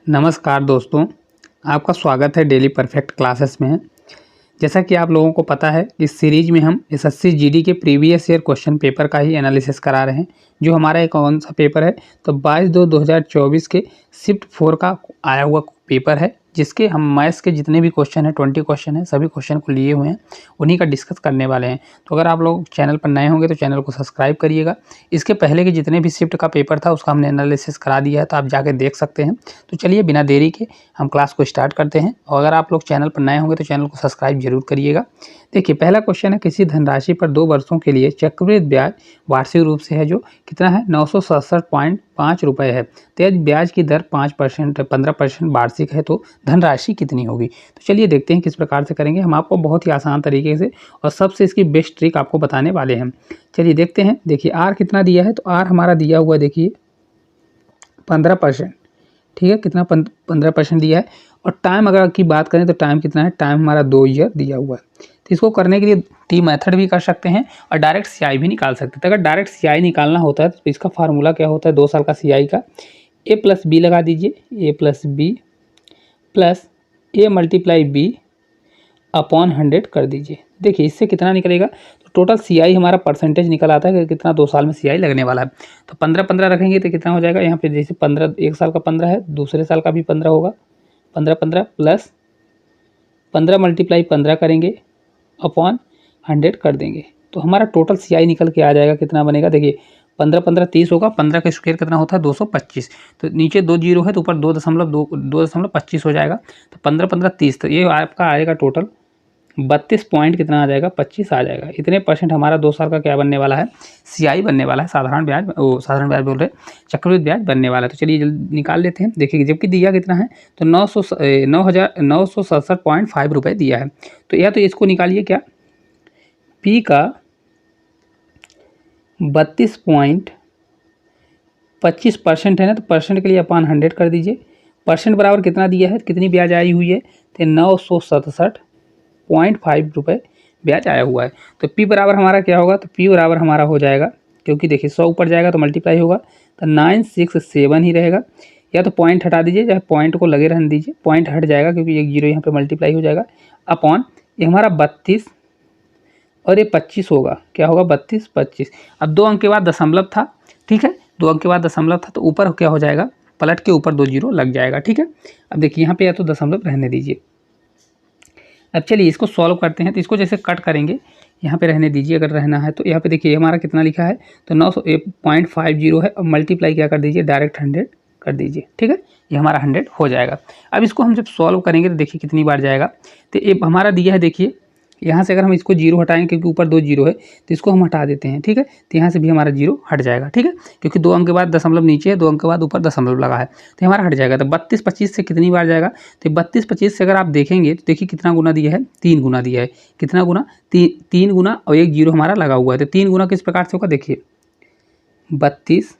नमस्कार दोस्तों, आपका स्वागत है डेली परफेक्ट क्लासेस में। जैसा कि आप लोगों को पता है, इस सीरीज में हम एसएससी जीडी के प्रीवियस ईयर क्वेश्चन पेपर का ही एनालिसिस करा रहे हैं। जो हमारा एक कौन सा पेपर है, तो 22/2/2024 के शिफ्ट 4 का आया हुआ पेपर है, जिसके हम मैथ्स के जितने भी क्वेश्चन हैं 20 क्वेश्चन हैं, सभी क्वेश्चन को लिए हुए हैं, उन्हीं का डिस्कस करने वाले हैं। तो अगर आप लोग चैनल पर नए होंगे तो चैनल को सब्सक्राइब करिएगा। इसके पहले के जितने भी शिफ्ट का पेपर था उसका हमने एनालिसिस करा दिया है, तो आप जाके देख सकते हैं। तो चलिए बिना देरी के हम क्लास को स्टार्ट करते हैं। और अगर आप लोग चैनल पर नए होंगे तो चैनल को सब्सक्राइब जरूर करिएगा। देखिए, पहला क्वेश्चन है, किसी धनराशि पर 2 वर्षों के लिए चक्रवृद्धि ब्याज वार्षिक रूप से है जो कितना है 967.5 रुपये है। तो यदि ब्याज की दर 5% 15% वार्षिक है तो धनराशि कितनी होगी। तो चलिए देखते हैं किस प्रकार से करेंगे। हम आपको बहुत ही आसान तरीके से और सबसे इसकी बेस्ट ट्रिक आपको बताने वाले हैं। चलिए देखते हैं। देखिए आर कितना दिया है, तो आर हमारा दिया हुआ देखिए 15%। ठीक है, कितना 15% दिया है। और टाइम अगर की बात करें तो टाइम कितना है, टाइम हमारा 2 ईयर दिया हुआ है। तो इसको करने के लिए टी मेथड भी कर सकते हैं और डायरेक्ट सीआई भी निकाल सकते हैं। तो अगर डायरेक्ट सीआई निकालना होता है तो इसका फार्मूला क्या होता है, 2 साल का सीआई का ए प्लस बी लगा दीजिए, ए plus B plus A multiply B upon 100 कर दीजिए। देखिए इससे कितना निकलेगा, तो टोटल सीआई हमारा परसेंटेज निकल आता है कि कितना 2 साल में सीआई लगने वाला है। तो 15-15 रखेंगे तो कितना हो जाएगा, यहाँ पे जैसे 15 एक साल का 15 है, दूसरे साल का भी 15 होगा। 15-15 प्लस 15 मल्टीप्लाई 15 करेंगे अपॉन 100 कर देंगे, तो हमारा टोटल सीआई निकल के आ जाएगा। कितना बनेगा, देखिए 15-15 30 होगा, 15 का स्क्वायर कितना होता है 225। तो नीचे 2 जीरो है तो ऊपर 2.25 हो जाएगा। तो 15-15 30, तो ये आपका आएगा टोटल 32 पॉइंट कितना आ जाएगा, 25 आ जाएगा। इतने परसेंट हमारा 2 साल का क्या बनने वाला है, सीआई बनने वाला है। साधारण ब्याज बोल रहे, चक्रवृद्धि ब्याज बनने वाला है। तो चलिए जल्दी निकाल लेते हैं। देखिए जबकि दिया कितना है, तो 9,967.5 रुपये दिया है। तो या तो इसको निकालिए क्या, पी का 32.25% है ना, तो परसेंट के लिए अपान 100 कर दीजिए। परसेंट बराबर कितना दिया है, कितनी ब्याज आई हुई है, तो 967.5 रुपये ब्याज आया हुआ है। तो पी बराबर हमारा क्या होगा, तो पी बराबर हमारा हो जाएगा, क्योंकि देखिए 100 ऊपर जाएगा तो मल्टीप्लाई होगा, तो 967 ही रहेगा। या तो पॉइंट हटा दीजिए, चाहे पॉइंट को लगे रहने दीजिए, पॉइंट हट जाएगा क्योंकि एक जीरो यहाँ पे मल्टीप्लाई हो जाएगा। अपॉन ये हमारा 32 और ये 25 होगा, क्या होगा 32 25। अब 2 अंक के बाद दशमलव था, ठीक है, 2 अंक के बाद दशमलव था, तो ऊपर क्या हो जाएगा, पलट के ऊपर 2 जीरो लग जाएगा। ठीक है, अब देखिए यहाँ पे या तो दशमलव रहने दीजिए। अब चलिए इसको सॉल्व करते हैं। तो इसको जैसे कट करेंगे, यहाँ पे रहने दीजिए अगर रहना है तो। यहाँ पे देखिए हमारा कितना लिखा है, तो 9.50 है, और मल्टीप्लाई क्या कर दीजिए, डायरेक्ट 100 कर दीजिए। ठीक है, ये हमारा 100 हो जाएगा। अब इसको हम जब सॉल्व करेंगे तो देखिए कितनी बार जाएगा, तो ये हमारा दिया है, देखिए यहाँ से अगर हम इसको जीरो हटाएंगे, क्योंकि ऊपर 2 जीरो है तो इसको हम हटा देते हैं। ठीक है, तो यहाँ से भी हमारा जीरो हट जाएगा। ठीक है, क्योंकि 2 अंक के बाद दशमलव नीचे है, 2 अंक के बाद ऊपर दशमलव लगा है, तो हमारा हट जाएगा। तो 32 25 से कितनी बार जाएगा, तो 32 25 से अगर आप देखेंगे तो देखिए कितना गुना दिया है, 3 गुना दिया है। कितना गुना, 3 गुना, और एक जीरो हमारा लगा हुआ है। तो 3 गुना किस प्रकार से होगा, देखिए 32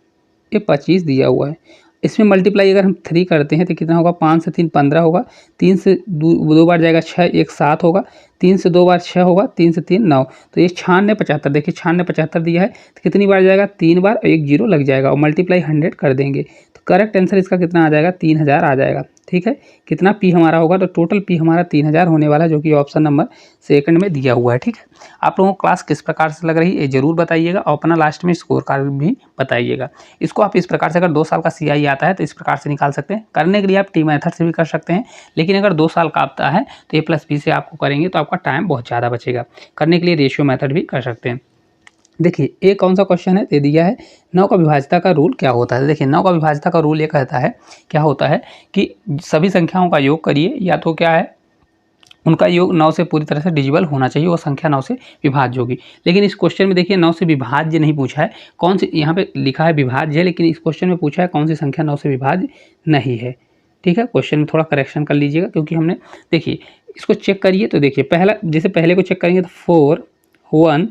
ये 25 दिया हुआ है, इसमें मल्टीप्लाई अगर हम 3 करते हैं तो कितना होगा, 5 से 3 15 होगा, 3 से 2 बार जाएगा 6, 1 7 होगा, 3 से 2 बार 6 होगा, 3 से 3 9। तो ये 96 75, देखिए 96 75 दिया है, तो कितनी बार जाएगा, 3 बार, और एक जीरो लग जाएगा, और मल्टीप्लाई 100 कर देंगे। तो करेक्ट आंसर इसका कितना आ जाएगा, 3000 आ जाएगा। ठीक है, कितना पी हमारा होगा, तो टोटल पी हमारा 3000 होने वाला है, जो कि ऑप्शन नंबर सेकंड में दिया हुआ है। ठीक है, आप लोगों को क्लास किस प्रकार से लग रही है ये जरूर बताइएगा, और अपना लास्ट में स्कोर कार्ड भी बताइएगा। इसको आप इस प्रकार से, अगर 2 साल का सीआई आता है तो इस प्रकार से निकाल सकते हैं। करने के लिए आप टी मेथड से भी कर सकते हैं, लेकिन अगर 2 साल का आता है तो ए प्लस बी से आपको करेंगे तो आपका टाइम बहुत ज़्यादा बचेगा। करने के लिए रेशियो मेथड भी कर सकते हैं। देखिए ये कौन सा क्वेश्चन है, दे दिया है 9 का विभाज्यता का रूल क्या होता है। देखिए 9 का विभाज्यता का रूल ये कहता है, क्या होता है कि सभी संख्याओं का योग करिए, या तो क्या है, उनका योग 9 से पूरी तरह से डिजिबल होना चाहिए, वो संख्या 9 से विभाज्य होगी। लेकिन इस क्वेश्चन में देखिए 9 से विभाज्य नहीं पूछा है, कौन सी, यहाँ पे लिखा है विभाज्य है, लेकिन इस क्वेश्चन में पूछा है कौन सी संख्या 9 से विभाज्य नहीं है। ठीक है, क्वेश्चन में थोड़ा करेक्शन कर लीजिएगा, क्योंकि हमने, देखिए इसको चेक करिए तो देखिए पहला, जैसे पहले को चेक करेंगे तो 4 1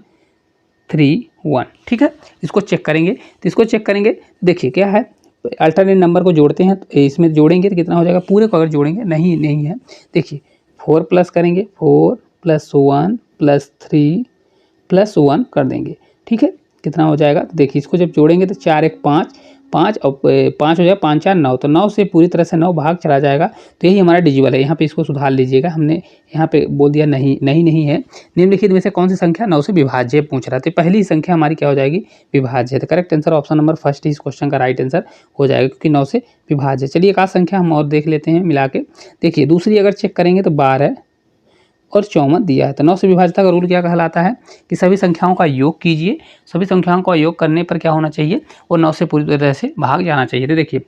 3 1। ठीक है, इसको चेक करेंगे, तो इसको चेक करेंगे, देखिए क्या है, अल्टरनेट नंबर को जोड़ते हैं, तो इसमें जोड़ेंगे तो कितना हो जाएगा, पूरे को अगर जोड़ेंगे, नहीं है, देखिए 4 प्लस करेंगे, 4 + 1 + 3 + 1 कर देंगे। ठीक है, कितना हो जाएगा, तो देखिए इसको जब जोड़ेंगे तो 4 1 5 5 और 5 हो जाए 5 4 9, तो 9 से पूरी तरह से 9 भाग चला जाएगा, तो यही हमारा डिजिबल है। यहाँ पे इसको सुधार लीजिएगा, हमने यहाँ पे बोल दिया नहीं नहीं नहीं है। निम्नलिखित में से कौन सी संख्या 9 से विभाज्य पूछ रहा है, तो पहली संख्या हमारी क्या हो जाएगी, विभाज्य। तो correct answer option number first इस क्वेश्चन का राइट आंसर हो जाएगा, क्योंकि 9 से विभाज्य। चलिए एक आध संख्या हम और देख लेते हैं मिला के। देखिए दूसरी अगर चेक करेंगे तो 12 और 54 दिया है। तो 9 से विभाज्यता का रूल क्या कहलाता है कि सभी संख्याओं का योग कीजिए, सभी संख्याओं का योग करने पर क्या होना चाहिए, वो 9 से पूरी तरह से भाग जाना चाहिए। तो देखिए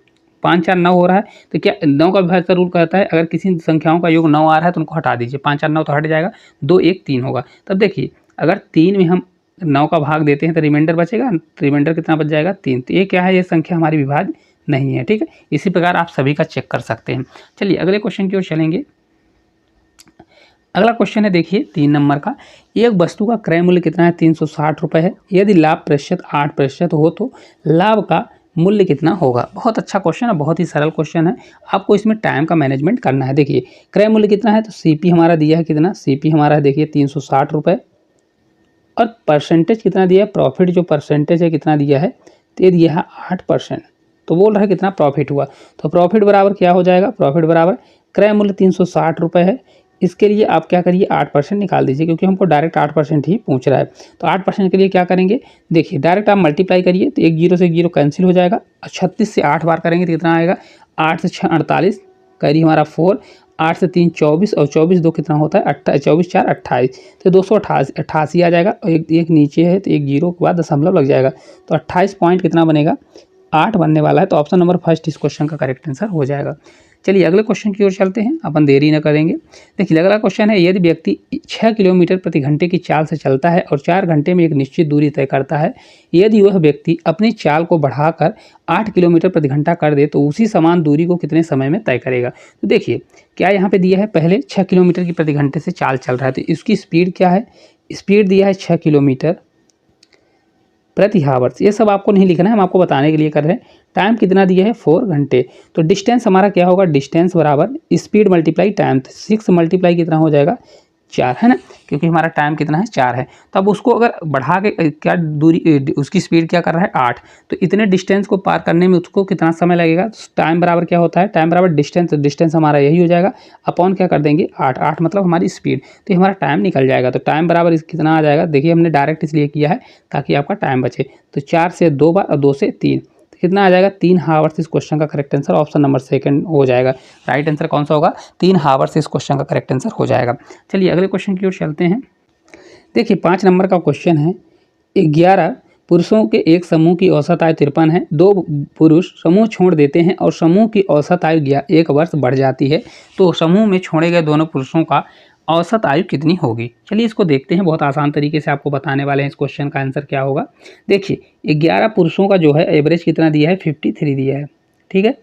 5 4 9 हो रहा है, तो क्या 9 का विभाज्यता रूल कहता है अगर किसी संख्याओं का योग 9 आ रहा है तो उनको हटा दीजिए, 5 4 9 तो हट जाएगा, 2 1 3 होगा। तब देखिए अगर 3 में हम 9 का भाग देते हैं तो रिमाइंडर बचेगा, रिमाइंडर कितना बच जाएगा 3। तो ये क्या है, ये संख्या हमारी विभाज्य नहीं है। ठीक है, इसी प्रकार आप सभी का चेक कर सकते हैं। चलिए अगले क्वेश्चन की ओर चलेंगे। अगला क्वेश्चन है देखिए 3 नंबर का, एक वस्तु का क्रय मूल्य कितना है, 360 रुपये है। यदि लाभ प्रतिशत 8% हो तो लाभ का मूल्य कितना होगा। बहुत अच्छा क्वेश्चन है, बहुत ही सरल क्वेश्चन है। आपको इसमें टाइम का मैनेजमेंट करना है। देखिए क्रय मूल्य कितना है, तो सीपी हमारा दिया है कितना, सीपी हमारा है देखिए 360 रुपये, और परसेंटेज कितना दिया है, प्रॉफिट जो परसेंटेज है कितना दिया है, तो ये दिया है 8%। तो बोल रहा है कितना प्रॉफिट हुआ, तो प्रॉफिट बराबर क्या हो जाएगा, प्रॉफिट बराबर क्रय मूल्य 360 रुपये है। इसके लिए आप क्या करिए 8% निकाल दीजिए, क्योंकि हमको डायरेक्ट 8% ही पूछ रहा है। तो 8% के लिए क्या करेंगे, देखिए डायरेक्ट आप मल्टीप्लाई करिए, तो एक जीरो से एक जीरो कैंसिल हो जाएगा, 36 से 8 बार करेंगे तो कितना आएगा, 8 से 6 48, करिए हमारा 4, 8 से 3 24, और 24 2 कितना होता है 24 4 28, तो 288 आ जाएगा। और एक नीचे है तो एक जीरो के बाद दशमलव लग जाएगा, तो 28 पॉइंट कितना बनेगा, 8 बनने वाला है। तो ऑप्शन नंबर फर्स्ट इस क्वेश्चन का करेक्ट आंसर हो जाएगा। चलिए अगले क्वेश्चन की ओर चलते हैं, अपन देरी न करेंगे। देखिए अगला क्वेश्चन है, यदि व्यक्ति 6 किलोमीटर प्रति घंटे की चाल से चलता है और 4 घंटे में एक निश्चित दूरी तय करता है, यदि वह व्यक्ति अपनी चाल को बढ़ाकर 8 किलोमीटर प्रति घंटा कर दे तो उसी समान दूरी को कितने समय में तय करेगा। तो देखिए क्या यहाँ पे दिया है, पहले 6 किलोमीटर की प्रति घंटे से चाल चल रहा है, तो इसकी स्पीड क्या है, स्पीड दिया है 6 किलोमीटर प्रति हावर्स। ये सब आपको नहीं लिखना है, हम आपको बताने के लिए कर रहे हैं। टाइम कितना दिया है 4 घंटे। तो डिस्टेंस हमारा क्या होगा, डिस्टेंस बराबर स्पीड मल्टीप्लाई टाइम, 6 मल्टीप्लाई कितना हो जाएगा 4, है ना, क्योंकि हमारा टाइम कितना है 4 है। तो अब उसको अगर बढ़ा के क्या दूरी, उसकी स्पीड क्या कर रहा है 8, तो इतने डिस्टेंस को पार करने में उसको कितना समय लगेगा। तो टाइम बराबर क्या होता है, टाइम बराबर डिस्टेंस, डिस्टेंस हमारा यही हो जाएगा अपॉन क्या कर देंगे 8, 8 मतलब हमारी स्पीड, तो हमारा टाइम निकल जाएगा। तो टाइम बराबर कितना आ जाएगा, देखिए हमने डायरेक्ट इसलिए किया है ताकि आपका टाइम बचे। तो 4 से 2 बार और 2 से 3, कितना आ जाएगा 3 हावर्स। इस क्वेश्चन का correct answer option number second हो जाएगा। राइट आंसर कौन सा होगा, 3 हावर्स इस क्वेश्चन का करेक्ट आंसर हो जाएगा। चलिए अगले क्वेश्चन की ओर चलते हैं। देखिए 5 नंबर का क्वेश्चन है, 11 पुरुषों के एक समूह की औसत आयु 53 है, 2 पुरुष समूह छोड़ देते हैं और समूह की औसत आयु 1 वर्ष बढ़ जाती है, तो समूह में छोड़े गए दोनों पुरुषों का औसत आयु कितनी होगी। चलिए इसको देखते हैं, बहुत आसान तरीके से आपको बताने वाले हैं इस क्वेश्चन का आंसर क्या होगा। देखिए 11 पुरुषों का जो है एवरेज कितना दिया है 53 दिया है, ठीक है।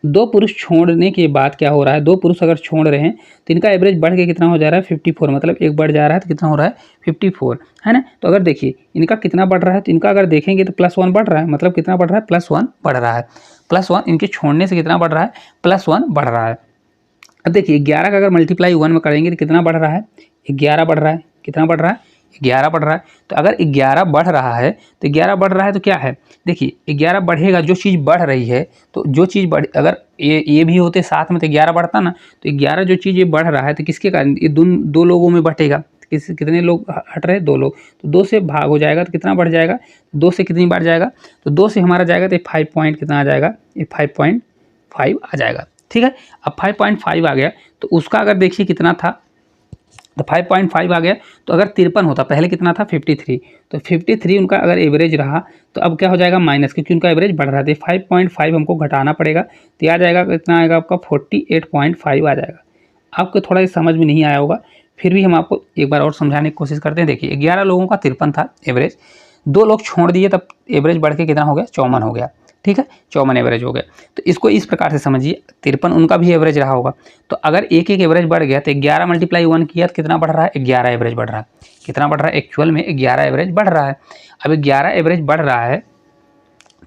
2 पुरुष छोड़ने के बाद क्या हो रहा है, 2 पुरुष अगर छोड़ रहे हैं तो इनका एवरेज बढ़ के कितना हो जा रहा है 54, मतलब एक बढ़ जा रहा है तो कितना हो रहा है 54, है ना। तो अगर देखिए इनका कितना बढ़ रहा है, तो इनका अगर देखेंगे तो +1 बढ़ रहा है, मतलब कितना बढ़ रहा है +1 बढ़ रहा है, +1 इनके छोड़ने से कितना बढ़ रहा है +1 बढ़ रहा है। अब देखिए 11 का अगर मल्टीप्लाई 1 में करेंगे तो कितना बढ़ रहा है 11 बढ़ रहा है, कितना बढ़ रहा है 11 बढ़ रहा है। तो अगर 11 बढ़ रहा है तो 11 बढ़ रहा है तो क्या है, देखिए 11 बढ़ेगा, जो चीज़ बढ़ रही है, तो जो चीज़ बढ़, अगर ये भी होते साथ में तो 11 बढ़ता ना, तो 11 जो चीज़ ये बढ़ रहा है तो किसके कारण, ये दो लोगों में बटेगा। कितने लोग हट रहे हैं 2 लोग, तो 2 से भाग हो जाएगा तो कितना बढ़ जाएगा, 2 से कितनी बार जाएगा, तो 2 से हमारा जाएगा तो 5 पॉइंट कितना आ जाएगा, ये 5.5 आ जाएगा, ठीक है। अब 5.5 आ गया तो उसका अगर देखिए कितना था, तो 5.5 आ गया, तो अगर 53 होता, पहले कितना था 53, तो 53 उनका अगर एवरेज रहा तो अब क्या हो जाएगा माइनस, क्योंकि उनका एवरेज बढ़ रहा था, 5.5 हमको घटाना पड़ेगा, तो आ जाएगा कितना आएगा आपका 48.5 आ जाएगा। आपको थोड़ा समझ में नहीं आया होगा, फिर भी हम आपको एक बार और समझाने की कोशिश करते हैं। देखिए 11 लोगों का 53 था एवरेज, 2 लोग छोड़ दिए तब एवरेज बढ़ के कितना हो गया 54 हो गया, ठीक है, 54 एवरेज हो गया। तो इसको इस प्रकार से समझिए, 53 उनका भी एवरेज रहा होगा, तो अगर एक एवरेज बढ़ गया तो 11 × 1 किया तो कितना बढ़ रहा है 11 एवरेज बढ़ रहा है, कितना बढ़ रहा है एक्चुअल में 11 एवरेज बढ़ रहा है। अब 11 एवरेज बढ़ रहा है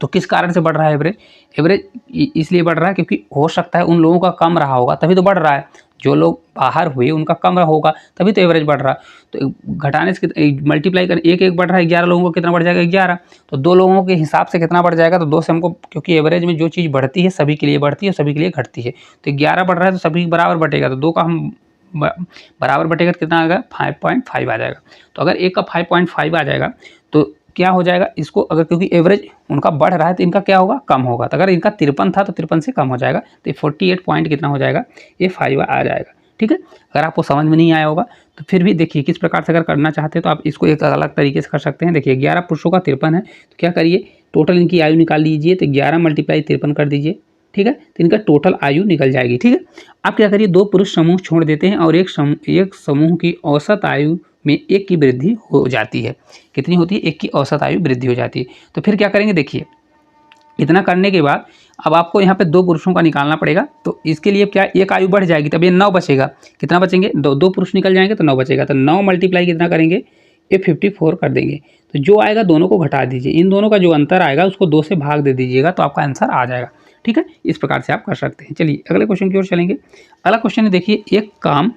तो किस कारण से बढ़ रहा है एवरेज, एवरेज इसलिए बढ़ रहा है क्योंकि हो सकता है उन लोगों का कम रहा होगा तभी तो बढ़ रहा है, जो लोग बाहर हुए उनका कम होगा, तभी तो एवरेज बढ़ रहा। तो घटाने से मल्टीप्लाई कर एक बढ़ रहा है, 11 लोगों को कितना बढ़ जाएगा 11, तो 2 लोगों के हिसाब से कितना बढ़ जाएगा, तो 2 से हमको, क्योंकि एवरेज में जो चीज़ बढ़ती है सभी के लिए बढ़ती है, सभी के लिए घटती है। तो 11 बढ़ रहा है तो सभी बराबर बटेगा, तो 2 का हम बराबर बटेगा तो कितना आएगा 5.5 आ जाएगा। तो अगर एक का 5.5 आ जाएगा तो क्या हो जाएगा इसको, अगर क्योंकि एवरेज उनका बढ़ रहा है तो इनका क्या होगा कम होगा। तो अगर इनका 53 था तो 53 से कम हो जाएगा, तो 48 पॉइंट कितना हो जाएगा, ये 5 आ जाएगा। ठीक है, अगर आपको समझ में नहीं आया होगा तो फिर भी देखिए किस प्रकार से अगर करना चाहते हैं तो आप इसको एक अलग तरीके से कर सकते हैं। देखिए 11 पुरुषों का 53 है, तो क्या करिए टोटल इनकी आयु निकाल लीजिए, तो 11 मल्टीप्लाई 53 कर दीजिए। ठीक है, तो इनका टोटल आयु निकल जाएगी। ठीक है, आप क्या करिए 2 पुरुष समूह छोड़ देते हैं और एक समूह की औसत आयु में 1 की वृद्धि हो जाती है। कितनी होती है, 1 की औसत आयु वृद्धि हो जाती है। तो फिर क्या करेंगे, देखिए इतना करने के बाद अब आपको यहाँ पे 2 पुरुषों का निकालना पड़ेगा। तो इसके लिए क्या, 1 आयु बढ़ जाएगी तब ये 9 बचेगा। कितना बचेंगे, 2 पुरुष निकल जाएंगे तो 9 बचेगा। तो 9 मल्टीप्लाई कितना करेंगे, ये 54 कर देंगे। तो जो आएगा दोनों को घटा दीजिए, इन दोनों का जो अंतर आएगा उसको 2 से भाग दे दीजिएगा, तो आपका आंसर आ जाएगा। ठीक है, इस प्रकार से आप कर सकते हैं। चलिए अगले क्वेश्चन की ओर चलेंगे। अगला क्वेश्चन है, देखिए एक काम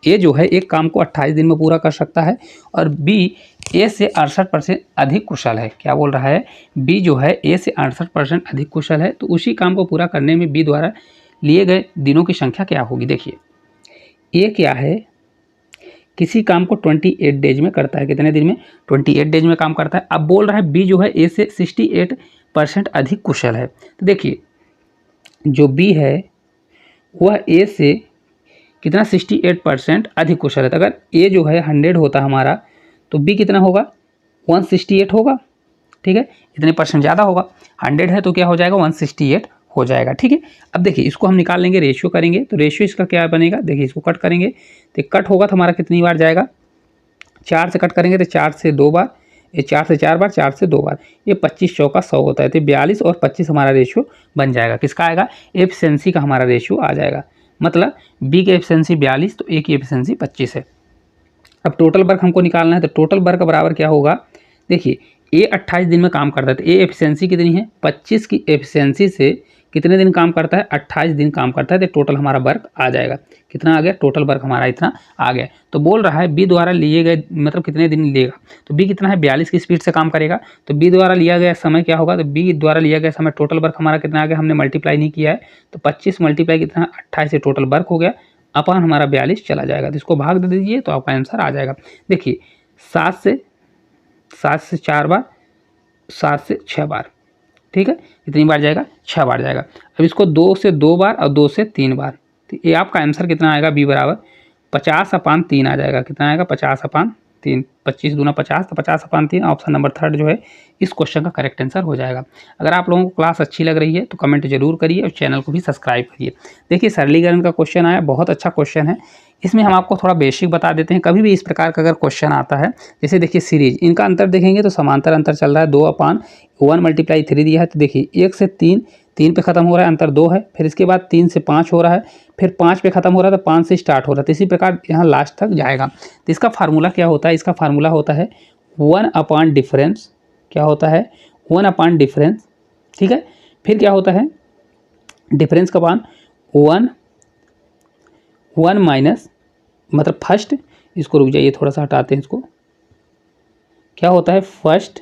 ए जो है एक काम को 28 दिन में पूरा कर सकता है और बी ए से 68% अधिक कुशल है। क्या बोल रहा है, बी जो है ए से 68% अधिक कुशल है, तो उसी काम को पूरा करने में बी द्वारा लिए गए दिनों की संख्या क्या होगी। देखिए ए क्या है, किसी काम को 28 डेज में करता है, कितने दिन में, 28 डेज में काम करता है। अब बोल रहा है बी जो है ए से 68% अधिक कुशल है। तो देखिए जो बी है वह ए से कितना 68% अधिक कुशल है। तो अगर ए जो है 100 होता हमारा तो बी कितना होगा 168 होगा। ठीक है, इतने परसेंट ज़्यादा होगा, 100 है तो क्या हो जाएगा 168 हो जाएगा। ठीक है, अब देखिए इसको हम निकाल लेंगे, रेशियो करेंगे तो रेशियो इसका क्या बनेगा, देखिए इसको कट करेंगे तो कट होगा तो हमारा कितनी बार जाएगा, 4 से कट करेंगे तो 4 से 2 बार, ये 4 से 4 बार, 4 से 2 बार, ये 25 चौका 100 होता है। तो 42 और 25 हमारा रेशियो बन जाएगा। किसका आएगा, एफिशिएंसी का हमारा रेशियो आ जाएगा। मतलब बी की एफिशिएंसी 42 तो ए की एफिशिएंसी 25 है। अब टोटल वर्क हमको निकालना है, तो टोटल वर्क बराबर क्या होगा, देखिए ए 28 दिन में काम करता है तो ए एफिशिएंसी कितनी है, 25 की एफिशिएंसी से कितने दिन काम करता है, 28 दिन काम करता है। तो टोटल हमारा वर्क आ जाएगा, कितना आ गया, टोटल वर्क हमारा इतना आ गया। तो बोल रहा है बी द्वारा लिए गए मतलब कितने दिन लेगा, तो बी कितना है 42 की स्पीड से काम करेगा। तो बी द्वारा लिया गया समय क्या होगा, तो बी द्वारा लिया गया समय टोटल वर्क हमारा कितना आ गया, हमने मल्टीप्लाई नहीं किया है तो 25 मल्टीप्लाई कितना 28 से टोटल वर्क हो गया, अपान हमारा 42 चला जाएगा। तो इसको भाग दे दीजिए तो आपका आंसर आ जाएगा। देखिए 7 से 4 बार, 7 से 6 बार, ठीक है, कितनी बार जाएगा 6 बार जाएगा। अब इसको 2 से 2 बार और 2 से 3 बार, तो ये आपका आंसर कितना आएगा, बी बराबर 50/3 आ जाएगा। कितना आएगा 50/3, 25 दूना 50 तो 50/3 ऑप्शन नंबर 3 जो है इस क्वेश्चन का करेक्ट आंसर हो जाएगा। अगर आप लोगों को क्लास अच्छी लग रही है तो कमेंट जरूर करिए और चैनल को भी सब्सक्राइब करिए। देखिए सरलीकरण का क्वेश्चन आया, बहुत अच्छा क्वेश्चन है। इसमें हम आपको थोड़ा बेसिक बता देते हैं। कभी भी इस प्रकार का अगर क्वेश्चन आता है, जैसे देखिए सीरीज, इनका अंतर देखेंगे तो समांतर अंतर चल रहा है 2/1 × 3 दिया है। तो देखिए 1 से 3 पे खत्म हो रहा है, अंतर 2 है। फिर इसके बाद 3 से 5 हो रहा है, फिर 5 पे खत्म हो रहा है तो 5 से स्टार्ट हो रहा है। तो इसी प्रकार यहाँ लास्ट तक जाएगा। तो इसका फार्मूला क्या होता है, इसका फार्मूला होता है 1/डिफरेंस। क्या होता है 1/डिफरेंस, ठीक है। फिर क्या होता है डिफरेंस का मान 1 माइनस, मतलब फर्स्ट, इसको रुक जाइए थोड़ा सा हटाते हैं इसको, क्या होता है फर्स्ट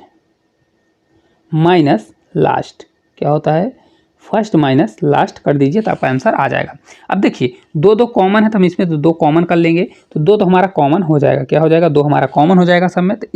माइनस लास्ट, क्या होता है फर्स्ट माइनस लास्ट कर दीजिए तो आपका आंसर आ जाएगा। अब देखिए 2 कॉमन है तो हम इसमें तो 2 कॉमन कर लेंगे, तो 2 तो हमारा कॉमन हो जाएगा। क्या हो जाएगा 2 हमारा कॉमन हो जाएगा सब में, तो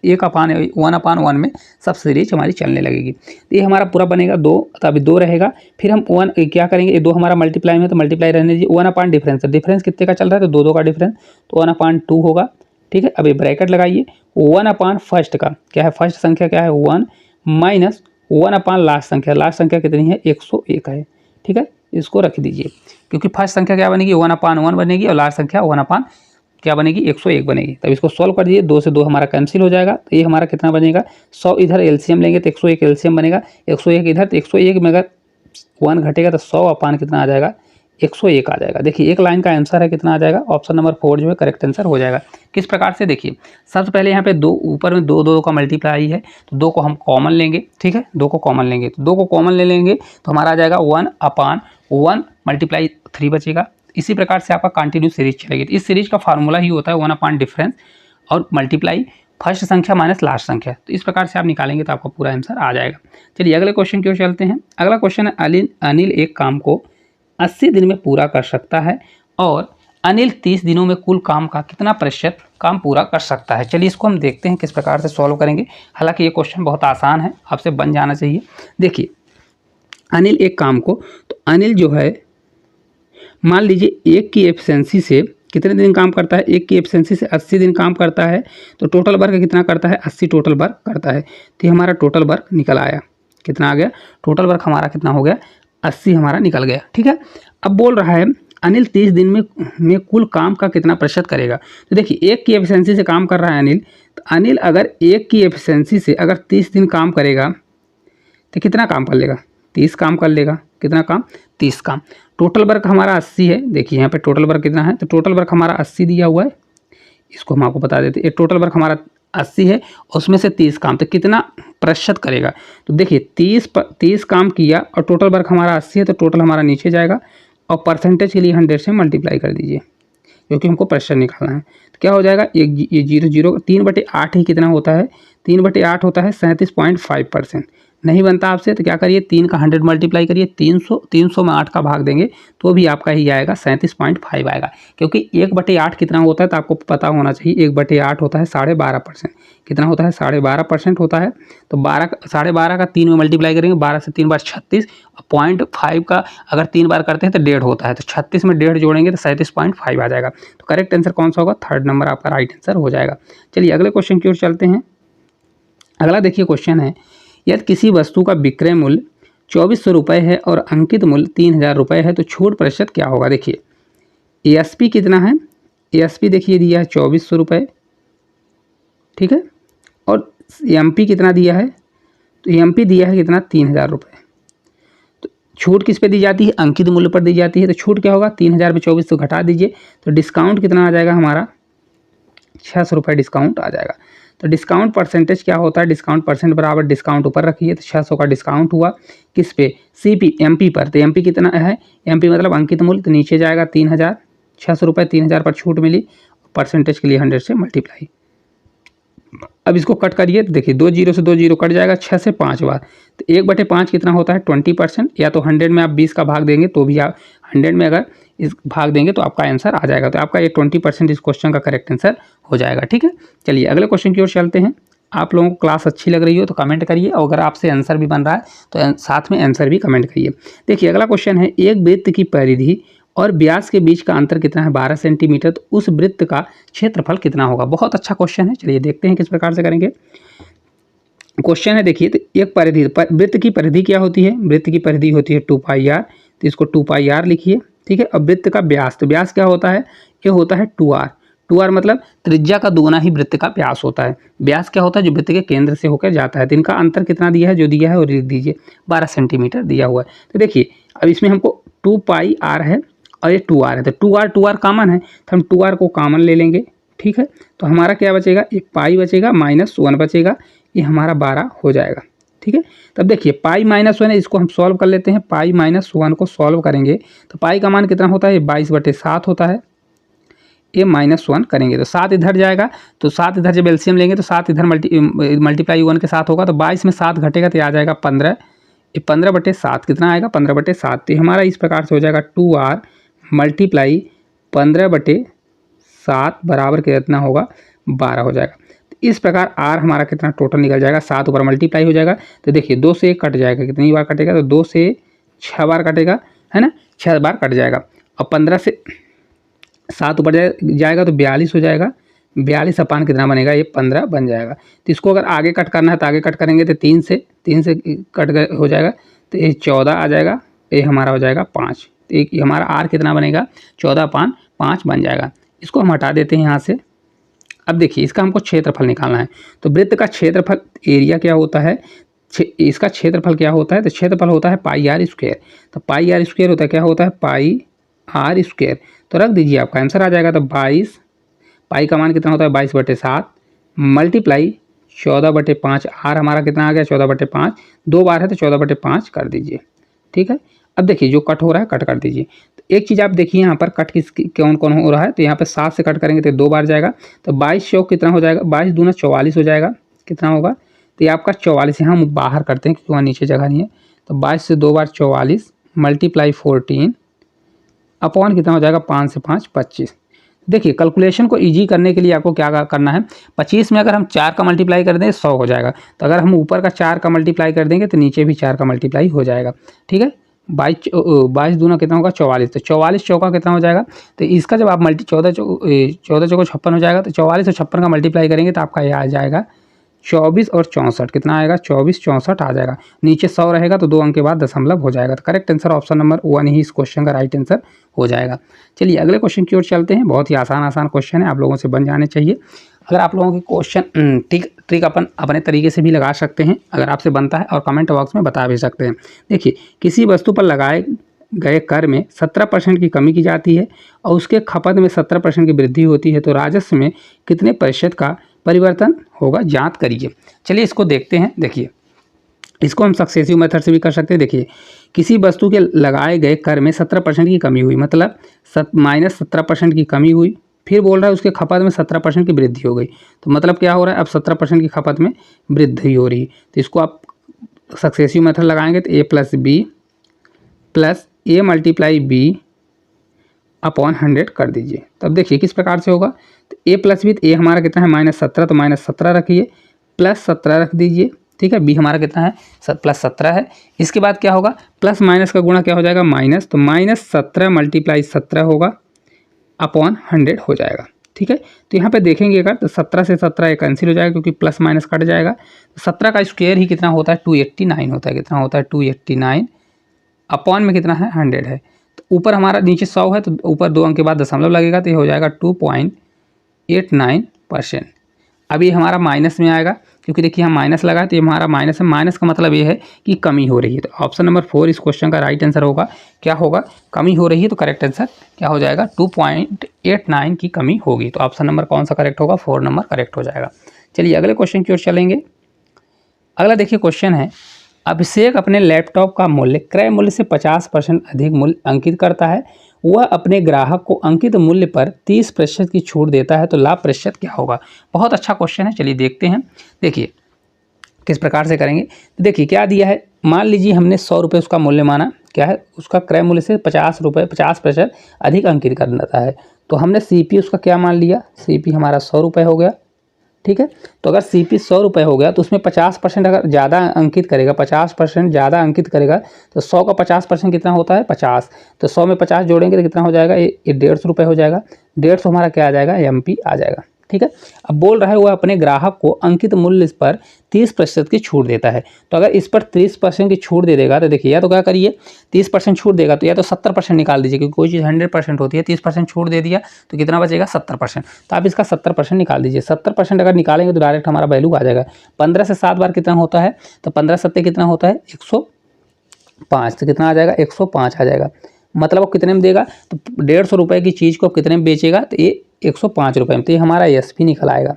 1/1 में सब सीरीज हमारी चलने लगेगी। तो ये हमारा पूरा बनेगा 2, तो अभी 2 रहेगा। फिर हम 1 क्या करेंगे, ये 2 हमारा मल्टीप्लाई में तो मल्टीप्लाई रहने दीजिए। 1 डिफरेंस, डिफरेंस कितने का चल रहा है तो 2 का डिफरेंस, तो 1/2 होगा, ठीक है। अब ये ब्रैकेट लगाइए 1 फर्स्ट का क्या है, फर्स्ट संख्या क्या है 1 माइनस 1 लास्ट संख्या, लास्ट संख्या कितनी है 101 है, ठीक है। इसको रख दीजिए क्योंकि फर्स्ट संख्या क्या बनेगी 1/1 बनेगी और लास्ट संख्या 1 क्या बनेगी 101 बनेगी। तब इसको सॉल्व कर दीजिए, 2 से 2 हमारा कैंसिल हो जाएगा। तो ये हमारा कितना बनेगा 100, इधर एलसीएम लेंगे तो 101 एलसीएम बनेगा, 101 इधर, तो 101 में अगर 1 घटेगा तो 100 कितना आ जाएगा 101 आ जाएगा। देखिए एक लाइन का आंसर है, कितना आ जाएगा ऑप्शन नंबर 4 जो है करेक्ट आंसर हो जाएगा। किस प्रकार से, देखिए सबसे पहले यहाँ पे 2 ऊपर में 2 का मल्टीप्लाई है तो 2 को हम कॉमन लेंगे, ठीक है। 2 को कॉमन लेंगे तो 2 को कॉमन ले लेंगे तो हमारा आ जाएगा 1/1 × 3 बचेगा, इसी प्रकार से आपका कंटिन्यू सीरीज चलेगी। तो इस सीरीज का फार्मूला ही होता है 1 अपॉन डिफरेंस और मल्टीप्लाई फर्स्ट संख्या माइनस लास्ट संख्या। तो इस प्रकार से आप निकालेंगे तो आपका पूरा आंसर आ जाएगा। चलिए अगले क्वेश्चन की ओर चलते हैं। अगला क्वेश्चन है अनिल एक काम को 80 दिन में पूरा कर सकता है और अनिल 30 दिनों में कुल काम का कितना प्रतिशत काम पूरा कर सकता है। चलिए इसको हम देखते हैं किस प्रकार से सॉल्व करेंगे। हालांकि ये क्वेश्चन बहुत आसान है, आपसे बन जाना चाहिए। देखिए अनिल एक काम को, तो अनिल जो है मान लीजिए एक की एफिशिएंसी से कितने दिन काम करता है, एक की एफिशिएंसी से 80 दिन काम करता है, तो टोटल वर्क कितना करता है, 80 टोटल वर्क करता है। तो हमारा टोटल वर्क निकल आया, कितना आ गया, टोटल वर्क हमारा कितना हो गया, 80 हमारा निकल गया। ठीक है, अब बोल रहा है अनिल 30 दिन में कुल काम का कितना प्रतिशत करेगा। तो देखिए एक की एफिशिएंसी से काम कर रहा है अनिल, तो अनिल अगर एक की एफिशिएंसी से अगर 30 दिन काम करेगा तो कितना काम कर लेगा, 30 काम कर लेगा। कितना काम, 30 काम। टोटल वर्क हमारा 80 है। देखिए यहाँ पे टोटल वर्क कितना है, तो टोटल वर्क हमारा 80 दिया हुआ है। इसको हम आपको बता देते हैं, टोटल वर्क हमारा 80 है, उसमें से 30 काम, तो कितना प्रतिशत करेगा। तो देखिए 30 काम किया और टोटल वर्क हमारा 80 है, तो टोटल हमारा नीचे जाएगा और परसेंटेज के लिए 100 से मल्टीप्लाई कर दीजिए, क्योंकि हमको प्रतिशत निकालना है। तो क्या हो जाएगा, एक ये 0 3/8 ही कितना होता है, 3/8 होता है 37.5%। नहीं बनता आपसे तो क्या करिए, 3 का 100 मल्टीप्लाई करिए, 300 में 8 का भाग देंगे तो भी आपका ही आएगा 37.5 आएगा। क्योंकि 1/8 कितना होता है तो आपको पता होना चाहिए, 1/8 होता है 12.5%। कितना होता है, 12.5% होता है। तो 12.5 का 3 में मल्टीप्लाई करेंगे, 12 से 3 बार 36, 0.5 का अगर 3 बार करते हैं तो 1.5 होता है, तो 36 में 1.5 जोड़ेंगे तो 37.5 आ जाएगा। तो करेक्ट आंसर कौन सा होगा, 3rd नंबर आपका राइट आंसर हो जाएगा। चलिए अगले क्वेश्चन की ओर चलते हैं। अगला देखिए क्वेश्चन है, यदि किसी वस्तु का विक्रय मूल्य 2400 रुपये है और अंकित मूल्य 3000 रुपये है तो छूट प्रतिशत क्या होगा। देखिए एएसपी कितना है, एएसपी देखिए दिया है 2400 रुपये, ठीक है, और एमपी कितना दिया है, तो एमपी दिया है कितना, 3000 रुपये। तो छूट किस पे दी जाती है, अंकित मूल्य पर दी जाती है। तो छूट क्या होगा, 3000 में 2400 घटा दीजिए तो डिस्काउंट कितना आ जाएगा हमारा, 600 रुपये डिस्काउंट आ जाएगा। तो डिस्काउंट परसेंटेज क्या होता है, डिस्काउंट परसेंट बराबर डिस्काउंट ऊपर रखिए, तो 600 का डिस्काउंट हुआ किस पे, सीपी एमपी पर। तो एमपी कितना है, एमपी मतलब अंकित मूल्य, तो नीचे जाएगा 3000, 600 रुपये, 3000 पर छूट मिली, परसेंटेज के लिए 100 से मल्टीप्लाई। अब इसको कट करिए तो देखिए 2 0 से 2 0 कट जाएगा, 6 से 5 बार, तो 1/5 कितना होता है, 20%। या तो 100 में आप 20 का भाग देंगे तो भी आप 100 में अगर इस भाग देंगे तो आपका आंसर आ जाएगा। तो आपका ये 20% इस क्वेश्चन का करेक्ट आंसर हो जाएगा। ठीक है, चलिए अगले क्वेश्चन की ओर चलते हैं। आप लोगों को क्लास अच्छी लग रही हो तो कमेंट करिए, और अगर आपसे आंसर भी बन रहा है तो साथ में आंसर भी कमेंट करिए। देखिए अगला क्वेश्चन है, एक वृत्त की परिधि और व्यास के बीच का अंतर कितना है, 12 सेंटीमीटर, तो उस वृत्त का क्षेत्रफल कितना होगा। बहुत अच्छा क्वेश्चन है, चलिए देखते हैं किस प्रकार से करेंगे। क्वेश्चन है देखिए, तो एक परिधि, वृत्त की परिधि क्या होती है, वृत्त की परिधि होती है 2πr, तो इसको 2πr लिखिए, ठीक है। अब वृत्त का व्यास, तो व्यास क्या होता है, ये होता है 2r, 2r मतलब त्रिज्या का दुगुना ही वृत्त का व्यास होता है। व्यास क्या होता है, जो वृत्त के केंद्र से होकर जाता है। तो इनका अंतर कितना दिया है, जो दिया है वो लिख दीजिए, 12 सेंटीमीटर दिया हुआ है। तो देखिए अब इसमें हमको 2πr है और ये 2r है, तो 2r कॉमन है, तो हम 2r को कॉमन ले लेंगे, ठीक है। तो हमारा क्या बचेगा, एक पाई बचेगा, -1 बचेगा, ये हमारा 12 हो जाएगा, ठीक है। तब देखिए पाई -1 है, इसको हम सॉल्व कर लेते हैं। पाई -1 को सॉल्व करेंगे तो पाई का मान कितना होता है, 22/7 होता है। ये -1 करेंगे तो 7 इधर जाएगा, तो 7 इधर जब एलसीएम लेंगे तो 7 इधर मल्टीप्लाई 1 के साथ होगा, तो 22 में 7 घटेगा तो आ जाएगा 15। ये 15/7 कितना आएगा, 15/7। तो हमारा इस प्रकार से हो जाएगा 2r मल्टीप्लाई 15/7 बराबर कितना होगा, 12 हो जाएगा। तो इस प्रकार r हमारा कितना टोटल निकल जाएगा, 7 ऊपर मल्टीप्लाई हो जाएगा। तो देखिए 2 से 1 कट जाएगा, कितनी बार कटेगा, तो 2 से 6 बार कटेगा, है ना, 6 बार कट जाएगा। और 15 से 7 ऊपर जाएगा तो 42 हो जाएगा, 42 अपान कितना बनेगा, ये 15 बन जाएगा। तो इसको अगर आगे कट करना है तो आगे कट करेंगे, तो 3 से कट हो जाएगा, तो ये 14 आ जाएगा, ये हमारा हो जाएगा 5। तो एक हमारा r कितना बनेगा, 14/5 बन जाएगा। इसको हम हटा देते हैं यहाँ से। अब देखिए इसका हमको क्षेत्रफल निकालना है, तो वृत्त का क्षेत्रफल एरिया क्या होता है, इसका क्षेत्रफल क्या होता है, तो क्षेत्रफल होता है πr²। तो πr² होता है, क्या होता है, πr²। तो रख दीजिए, आपका आंसर आ जाएगा। तो 22, पाई का मान कितना होता है, 22/7 मल्टीप्लाई 14/5, r हमारा कितना आ गया, 14/5, 2 बार है तो 14/5 कर दीजिए, ठीक है। अब देखिए जो कट हो रहा है कट कर दीजिए। तो एक चीज़ आप देखिए यहाँ पर कट किस कौन कौन हो रहा है, तो यहाँ पे 7 से कट करेंगे तो 2 बार जाएगा, तो 22 चौक कितना हो जाएगा, 22 दूना 44 हो जाएगा, कितना होगा, तो ये आपका 44 यहाँ हम बाहर करते हैं क्योंकि वहाँ नीचे जगह नहीं है, तो 22 से 2 बार 44 मल्टीप्लाई 14 अपॉन कितना हो जाएगा, 5 से 5 25। देखिए कैलकुलेशन को इजी करने के लिए आपको क्या करना है, 25 में अगर हम 4 का मल्टीप्लाई कर दें 100 हो जाएगा, तो अगर हम ऊपर का 4 का मल्टीप्लाई कर देंगे तो नीचे भी 4 का मल्टीप्लाई हो जाएगा। ठीक है, 22 दूना कितना होगा 44, तो 44 चौका कितना हो जाएगा, तो इसका जब आप 14 चौको 56 हो जाएगा, तो 44 और 56 का मल्टीप्लाई करेंगे तो आपका ये आ जाएगा 24 और 64, कितना आएगा 24 64 आ जाएगा। नीचे 100 रहेगा तो 2 अंक के बाद दशमलव हो जाएगा, तो करेक्ट आंसर ऑप्शन नंबर 1 ही इस क्वेश्चन का राइट आंसर हो जाएगा। चलिए अगले क्वेश्चन की ओर चलते हैं। बहुत ही आसान क्वेश्चन है, आप लोगों से बन जाने चाहिए। अगर आप लोगों के क्वेश्चन ट्रिक अपन अपने तरीके से भी लगा सकते हैं, अगर आपसे बनता है और कमेंट बॉक्स में बता भी सकते हैं। देखिए किसी वस्तु पर लगाए गए कर में 17% की कमी की जाती है और उसके खपत में 17% की वृद्धि होती है, तो राजस्व में कितने प्रतिशत का परिवर्तन होगा, जांच करिए। चलिए इसको देखते हैं। देखिए इसको हम सक्सेसिव मेथड से भी कर सकते हैं। देखिए किसी वस्तु के लगाए गए कर में 17% की कमी हुई, मतलब -17% की कमी हुई, फिर बोल रहा है उसके खपत में 17% की वृद्धि हो गई, तो मतलब क्या हो रहा है, अब 17% की खपत में वृद्धि हो रही है। तो इसको आप सक्सेसिव मेथड लगाएंगे तो a + b + a × b upon 100 कर दीजिए। तब देखिए किस प्रकार से होगा, तो a + b, a हमारा कितना है -17, तो -17 रखिए, +17 रख दीजिए। ठीक है, b हमारा कितना है +17 है। इसके बाद क्या होगा, प्लस माइनस का गुणा क्या हो जाएगा माइनस, तो -17 × 17 होगा अपॉन 100 हो जाएगा। ठीक है, तो यहाँ पे देखेंगे अगर तो 17 से 17 कैंसिल हो जाएगा क्योंकि प्लस माइनस कट जाएगा, तो 17 का स्क्वायर ही कितना होता है 289 होता है, कितना होता है 289 अपॉन में कितना है 100 है। तो ऊपर हमारा नीचे 100 है तो ऊपर 2 अंक के बाद दशमलव लगेगा, तो ये हो जाएगा 2.89%। अभी हमारा माइनस में आएगा क्योंकि देखिए हम माइनस लगा तो ये हमारा माइनस है, माइनस का मतलब ये है कि कमी हो रही है। तो ऑप्शन नंबर 4 इस क्वेश्चन का राइट आंसर होगा। क्या होगा, कमी हो रही है, तो करेक्ट आंसर क्या हो जाएगा 2.89 की कमी होगी। तो ऑप्शन नंबर कौन सा करेक्ट होगा, 4 नंबर करेक्ट हो जाएगा। चलिए अगले क्वेश्चन की ओर चलेंगे। अगला देखिए क्वेश्चन है, अभिषेक अपने लैपटॉप का मूल्य क्रय मूल्य से 50% अधिक मूल्य अंकित करता है, वह अपने ग्राहक को अंकित मूल्य पर 30% की छूट देता है, तो लाभ प्रतिशत क्या होगा। बहुत अच्छा क्वेश्चन है, चलिए देखते हैं। देखिए किस प्रकार से करेंगे, तो देखिए क्या दिया है, मान लीजिए हमने 100 रुपये उसका मूल्य माना, क्या है उसका क्रय मूल्य से 50% अधिक अंकित करना है, तो हमने CP उसका क्या मान लिया, CP हमारा 100 रुपये हो गया। ठीक है, तो अगर CP 100 रुपये हो गया तो उसमें 50% अगर ज़्यादा अंकित करेगा, 50% ज़्यादा अंकित करेगा, तो 100 का 50% कितना होता है 50, तो 100 में 50 जोड़ेंगे तो कितना हो जाएगा, ये 150 रुपये हो जाएगा। 150 हमारा क्या आ जाएगा, MP आ जाएगा। ठीक है, अब बोल रहा है वह अपने ग्राहक को अंकित मूल्य पर 30% की छूट देता है, तो अगर इस पर 30% की छूट दे देगा तो देखिए या तो क्या करिए 30% छूट देगा तो या तो 70% निकाल दीजिए, क्योंकि कोई चीज़ 100% होती है, 30% छूट दे दिया तो कितना बचेगा 70%, तो आप इसका 70% निकाल दीजिए। 70% अगर निकालेंगे तो डायरेक्ट हमारा वैल्यू आ जाएगा। 15 से 7 बार कितना होता है, तो 15 7 कितना होता है 105, तो कितना आ जाएगा 105 आ जाएगा। मतलब वो कितने में देगा, तो 150 रुपये की चीज़ को आप कितने में बेचेगा, तो ये 105 रुपये में, तो ये हमारा SP निकल आएगा।